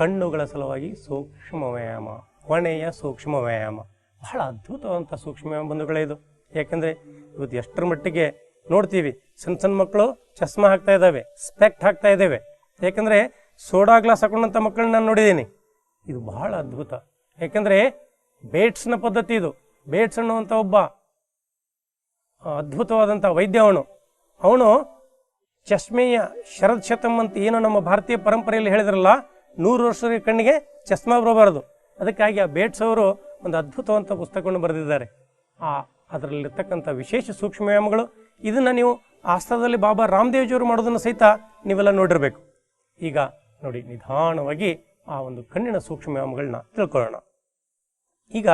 ಕಣ್ಣುಗಳ ಸಲುವಾಗಿ ಸೂಕ್ಷ್ಮ ವ್ಯಾಯಾಮ, ಕೊನೆಯ ಸೂಕ್ಷ್ಮ ವ್ಯಾಯಾಮ. ಬಹಳ ಅದ್ಭುತವಾದಂಥ ಸೂಕ್ಷ್ಮ ವ್ಯಾಯಾಮ ಬಂಧುಗಳೇ ಇದು. ಯಾಕೆಂದರೆ ಇವತ್ತು ಎಷ್ಟರ ಮಟ್ಟಿಗೆ ನೋಡ್ತೀವಿ, ಸಣ್ಣ ಸಣ್ಣ ಮಕ್ಕಳು ಚಸ್ಮಾ ಹಾಕ್ತಾ ಇದ್ದಾವೆ, ಸ್ಪೆಕ್ಟ್ ಹಾಕ್ತಾ ಇದ್ದೇವೆ. ಯಾಕೆಂದರೆ ಸೋಡಾ ಗ್ಲಾಸ್ ಹಾಕೊಂಡಂಥ ಮಕ್ಕಳನ್ನ ನಾನು ನೋಡಿದ್ದೀನಿ. ಇದು ಬಹಳ ಅದ್ಭುತ. ಯಾಕೆಂದರೆ ಬೇಟ್ಸ್ನ ಪದ್ಧತಿ ಇದು. ಬೇಟ್ಸ್ ಅನ್ನುವಂಥ ಒಬ್ಬ ಅದ್ಭುತವಾದಂಥ ವೈದ್ಯ. ಅವನು ಚಶ್ಮೆಯ ಶರದ್ ಶತಮ್ ಅಂತ ಏನು ನಮ್ಮ ಭಾರತೀಯ ಪರಂಪರೆಯಲ್ಲಿ ಹೇಳಿದ್ರಲ್ಲ, 100 ವರ್ಷದ ಕಣ್ಣಿಗೆ ಚಸ್ಮಾ ಬರಬಾರದು. ಅದಕ್ಕಾಗಿ ಆ ಬೇಟ್ಸ್ ಅವರು ಒಂದು ಅದ್ಭುತವಂತ ಪುಸ್ತಕವನ್ನು ಬರೆದಿದ್ದಾರೆ. ಅದರಲ್ಲಿರ್ತಕ್ಕಂಥ ವಿಶೇಷ ಸೂಕ್ಷ್ಮ ವ್ಯಾಯಾಮಗಳು, ಇದನ್ನು ನೀವು ಆಸ್ಥಾನದಲ್ಲಿ ಬಾಬಾ ರಾಮದೇವ್ಜಿಯವರು ಮಾಡೋದನ್ನು ಸಹಿತ ನೀವೆಲ್ಲ ನೋಡಿರಬೇಕು. ಈಗ ನೋಡಿ, ನಿಧಾನವಾಗಿ ಆ ಒಂದು ಕಣ್ಣಿನ ಸೂಕ್ಷ್ಮ ವ್ಯಾಯಾಮಗಳನ್ನ ತಿಳ್ಕೊಳ್ಳೋಣ. ಈಗ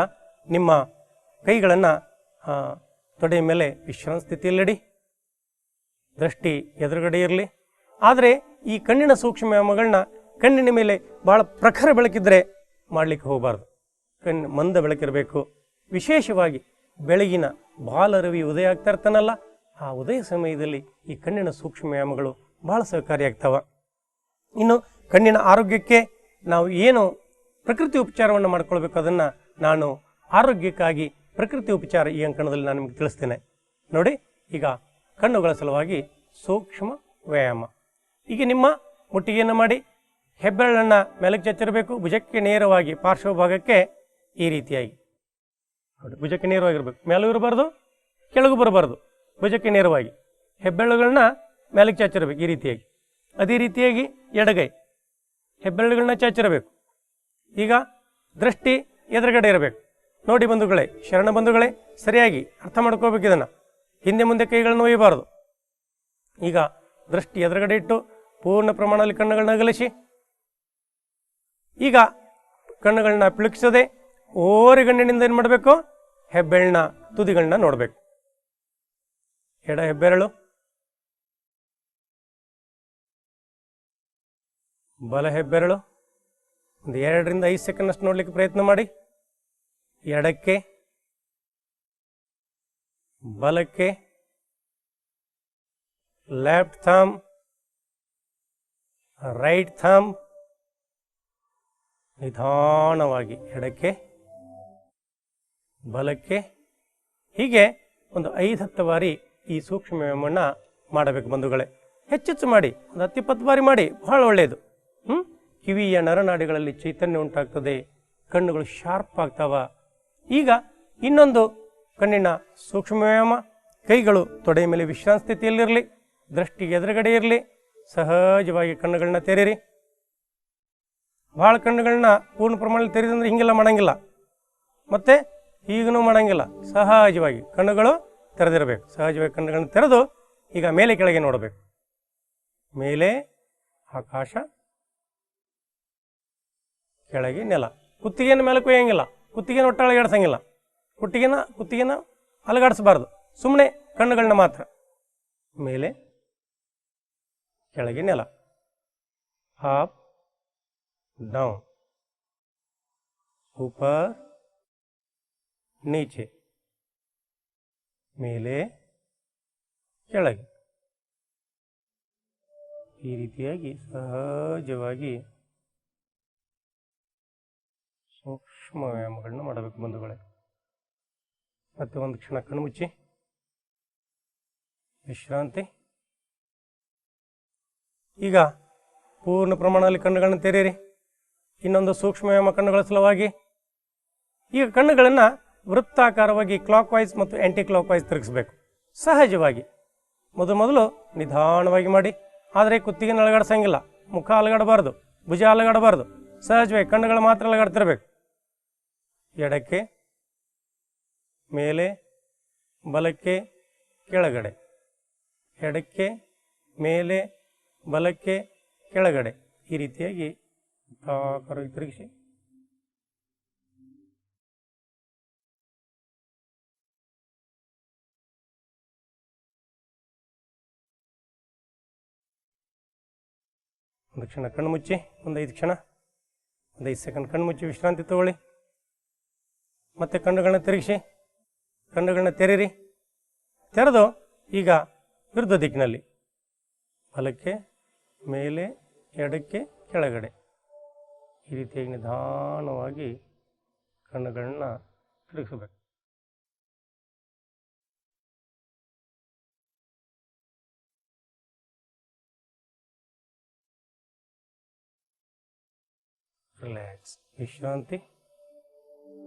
ನಿಮ್ಮ ಕೈಗಳನ್ನು ತೊಡೆಯ ಮೇಲೆ ವಿಶ್ರಾಂತ ಸ್ಥಿತಿಯಲ್ಲಿಡಿ, ದೃಷ್ಟಿ ಎದುರುಗಡೆ ಇರಲಿ. ಆದರೆ ಈ ಕಣ್ಣಿನ ಸೂಕ್ಷ್ಮ ವ್ಯಾಯಾಮಗಳನ್ನ ಕಣ್ಣಿನ ಮೇಲೆ ಭಾಳ ಪ್ರಖರ ಬೆಳಕಿದ್ರೆ ಮಾಡಲಿಕ್ಕೆ ಹೋಗಬಾರ್ದು. ಮಂದ ಬೆಳಕಿರಬೇಕು. ವಿಶೇಷವಾಗಿ ಬೆಳಗಿನ ಬಾಲರವಿ ಉದಯ ಆಗ್ತಾ ಇರ್ತಾನಲ್ಲ, ಆ ಉದಯ ಸಮಯದಲ್ಲಿ ಈ ಕಣ್ಣಿನ ಸೂಕ್ಷ್ಮ ವ್ಯಾಯಾಮಗಳು ಭಾಳ ಸಹಕಾರಿಯಾಗ್ತವೆ. ಇನ್ನು ಕಣ್ಣಿನ ಆರೋಗ್ಯಕ್ಕೆ ನಾವು ಏನು ಪ್ರಕೃತಿ ಉಪಚಾರವನ್ನು ಮಾಡ್ಕೊಳ್ಬೇಕು, ಅದನ್ನು ನಾನು ಆರೋಗ್ಯಕ್ಕಾಗಿ ಪ್ರಕೃತಿ ಉಪಚಾರ ಈ ಅಂಕಣದಲ್ಲಿ ನಾನು ನಿಮಗೆ ತಿಳಿಸ್ತೇನೆ. ನೋಡಿ, ಈಗ ಕಣ್ಣುಗಳ ಸಲುವಾಗಿ ಸೂಕ್ಷ್ಮ ವ್ಯಾಯಾಮ. ಈಗ ನಿಮ್ಮ ಮುಟ್ಟಿಗೆಯನ್ನು ಮಾಡಿ ಹೆಬ್ಬೆರಳನ್ನು ಮೇಲಕ್ಕೆ ಚಚ್ಚರಬೇಕು, ಭುಜಕ್ಕೆ ನೇರವಾಗಿ ಪಾರ್ಶ್ವ ಭಾಗಕ್ಕೆ ಈ ರೀತಿಯಾಗಿ ನೋಡಿ, ಭುಜಕ್ಕೆ ನೇರವಾಗಿರಬೇಕು, ಮೇಲೂ ಇರಬಾರ್ದು ಕೆಳಗೂ ಬರಬಾರ್ದು, ಭುಜಕ್ಕೆ ನೇರವಾಗಿ ಹೆಬ್ಬೆರಳುಗಳನ್ನ ಮೇಲಕ್ಕೆ ಚಾಚಿರಬೇಕು ಈ ರೀತಿಯಾಗಿ. ಅದೇ ರೀತಿಯಾಗಿ ಎಡಗೈ ಹೆಬ್ಬೆರಳುಗಳನ್ನ ಚಾಚಿರಬೇಕು. ಈಗ ದೃಷ್ಟಿ ಎದುರುಗಡೆ ಇರಬೇಕು. ನೋಡಿ ಬಂಧುಗಳೇ, ಶರಣ ಬಂಧುಗಳೇ, ಸರಿಯಾಗಿ ಅರ್ಥ ಮಾಡ್ಕೋಬೇಕು. ಇದನ್ನು ಹಿಂದೆ ಮುಂದೆ ಕೈಗಳನ್ನು ಒಯ್ಯಬಾರದು. ಈಗ ದೃಷ್ಟಿ ಎದುರುಗಡೆ ಇಟ್ಟು ಪೂರ್ಣ ಪ್ರಮಾಣದಲ್ಲಿ ಕಣ್ಣುಗಳನ್ನ ಅಗಲಿಸಿ, ಈಗ ಕಣ್ಣುಗಳನ್ನ ಪಿಳುಕಿಸದೆ ಓರೆಗಣ್ಣಿನಿಂದ ಏನು ಮಾಡಬೇಕು, ಹೆಬ್ಬೆರಳಿನ ತುದಿಗಳನ್ನ ನೋಡಬೇಕು. ಎಡ ಹೆಬ್ಬೆರಳು, ಬಲ ಹೆಬ್ಬೆರಳು. ಒಂದು 2 ರಿಂದ 5 ಸೆಕೆಂಡ್ ಅಷ್ಟು ನೋಡ್ಲಿಕ್ಕೆ ಪ್ರಯತ್ನ ಮಾಡಿ. ಎಡಕ್ಕೆ, ಬಲಕ್ಕೆ, ಲೆಫ್ಟ್ ಥಂಬ್, ರೈಟ್ ಥಂಬ್. ನಿಧಾನವಾಗಿ ಎಡಕ್ಕೆ, ಬಲಕ್ಕೆ, ಹೀಗೆ ಒಂದು 5-10 ಬಾರಿ ಈ ಸೂಕ್ಷ್ಮ ವ್ಯಾಯಾಮವನ್ನು ಮಾಡಬೇಕು ಬಂಧುಗಳೇ. ಹೆಚ್ಚೆಚ್ಚು ಮಾಡಿ, ಒಂದು 10-20 ಬಾರಿ ಮಾಡಿ, ಬಹಳ ಒಳ್ಳೆಯದು. ಕಿವಿಯ ನರನಾಡಿಗಳಲ್ಲಿ ಚೈತನ್ಯ ಉಂಟಾಗ್ತದೆ, ಕಣ್ಣುಗಳು ಶಾರ್ಪ್ ಆಗ್ತಾವ. ಈಗ ಇನ್ನೊಂದು ಕಣ್ಣಿನ ಸೂಕ್ಷ್ಮ ವ್ಯಾಯಾಮ. ಕೈಗಳು ತೊಡೆಯ ಮೇಲೆ ವಿಶ್ರಾಂತ ಸ್ಥಿತಿಯಲ್ಲಿರಲಿ, ದೃಷ್ಟಿಗೆ ಎದುರುಗಡೆ ಇರಲಿ. ಸಹಜವಾಗಿ ಕಣ್ಣುಗಳನ್ನ ತೆರೀರಿ. ಭಾಳ ಕಣ್ಣುಗಳನ್ನ ಪೂರ್ಣ ಪ್ರಮಾಣದಲ್ಲಿ ತೆರೆದಂದ್ರೆ ಹಿಂಗೆಲ್ಲ ಮಾಡಂಗಿಲ್ಲ, ಮತ್ತೆ ಈಗನೂ ಮಾಡಂಗಿಲ್ಲ. ಸಹಜವಾಗಿ ಕಣ್ಣುಗಳು ತೆರೆದಿರಬೇಕು. ಸಹಜವಾಗಿ ಕಣ್ಣುಗಳನ್ನ ತೆರೆದು ಈಗ ಮೇಲೆ ಕೆಳಗೆ ನೋಡಬೇಕು. ಮೇಲೆ ಆಕಾಶ, ಕೆಳಗೆ ನೆಲ. ಕುತ್ತಿಗೆಯನ್ನು ಮೇಲೆ ಕೊಯ್ಯಂಗಿಲ್ಲ, ಕುತ್ತಿಗೆನ ಒಟ್ಟು ಅಲಗಾಡಿಸಂಗಿಲ್ಲ, ಕುತ್ತಿಗೆನ ಅಲಗಾಡಿಸಬಾರ್ದು. ಸುಮ್ಮನೆ ಕಣ್ಣುಗಳನ್ನ ಮಾತ್ರ. ಮೇಲೆ, ಕೆಳಗೆ ನೆಲ, ಅಪ್ ಡೌನ್, ऊपर नीचे, ಮೇಲೆ ಕೆಳಗೆ. ಈ ರೀತಿಯಾಗಿ ಸಹಜವಾಗಿ ಸೂಕ್ಷ್ಮ ವ್ಯಾಯಾಮಗಳನ್ನ ಮಾಡಬೇಕು ಬಂಧುಗಳೇ. ಮತ್ತೆ ಒಂದು ಕ್ಷಣ ಕಣ್ಣು ಮುಚ್ಚಿ ವಿಶ್ರಾಂತಿ. ಈಗ ಪೂರ್ಣ ಪ್ರಮಾಣದಲ್ಲಿ ಕಣ್ಣುಗಳನ್ನು ತೆರೆಯಿರಿ. ಇನ್ನೊಂದು ಸೂಕ್ಷ್ಮ ವ್ಯಾಯಾಮ ಕಣ್ಣುಗಳ ಸಲುವಾಗಿ. ಈಗ ಕಣ್ಣುಗಳನ್ನು ವೃತ್ತಾಕಾರವಾಗಿ ಕ್ಲಾಕ್ ವೈಸ್ ಮತ್ತು ಆ್ಯಂಟಿ ಕ್ಲಾಕ್ ವೈಸ್ ತಿರುಗಿಸ್ಬೇಕು. ಸಹಜವಾಗಿ ಮೊದಲು ನಿಧಾನವಾಗಿ ಮಾಡಿ. ಆದರೆ ಕುತ್ತಿಗೆನ ಅಲಗಾಡಿಸಂಗಿಲ್ಲ, ಮುಖ ಅಲಗಾಡಬಾರ್ದು, ಭುಜ ಅಲಗಾಡಬಾರ್ದು. ಸಹಜವಾಗಿ ಕಣ್ಣುಗಳು ಮಾತ್ರ ಅಲಗಾಡ್ತಿರ್ಬೇಕು. ಎಡಕ್ಕೆ, ಮೇಲೆ, ಬಲಕ್ಕೆ, ಕೆಳಗಡೆ, ಎಡಕ್ಕೆ, ಮೇಲೆ, ಬಲಕ್ಕೆ, ಕೆಳಗಡೆ. ಈ ರೀತಿಯಾಗಿ ತಿರುಗಿಸಿ. ಒಂದು ಕ್ಷಣ ಕಣ್ಣು ಮುಚ್ಚಿ, ಒಂದು 5 ಸೆಕೆಂಡ್ ಕಣ್ಣು ಮುಚ್ಚಿ ವಿಶ್ರಾಂತಿ ತಗೊಳ್ಳಿ. ಮತ್ತೆ ಕಣ್ಣುಗಳನ್ನ ತಿರುಗಿಸಿ, ಕಣ್ಣುಗಳನ್ನ ತೆರೀರಿ. ತೆರೆದು ಈಗ ವಿರುದ್ಧ ದಿಕ್ಕಿನಲ್ಲಿ ಬಲಕ್ಕೆ, ಮೇಲೆ, ಎಡಕ್ಕೆ, ಕೆಳಗಡೆ, ಈ ರೀತಿಯಾಗಿ ನಿಧಾನವಾಗಿ ಕಣ್ಣುಗಳನ್ನ ತಿರುಗಿಸಬೇಕು. ರಿಲ್ಯಾಕ್ಸ್, ವಿಶ್ರಾಂತಿ.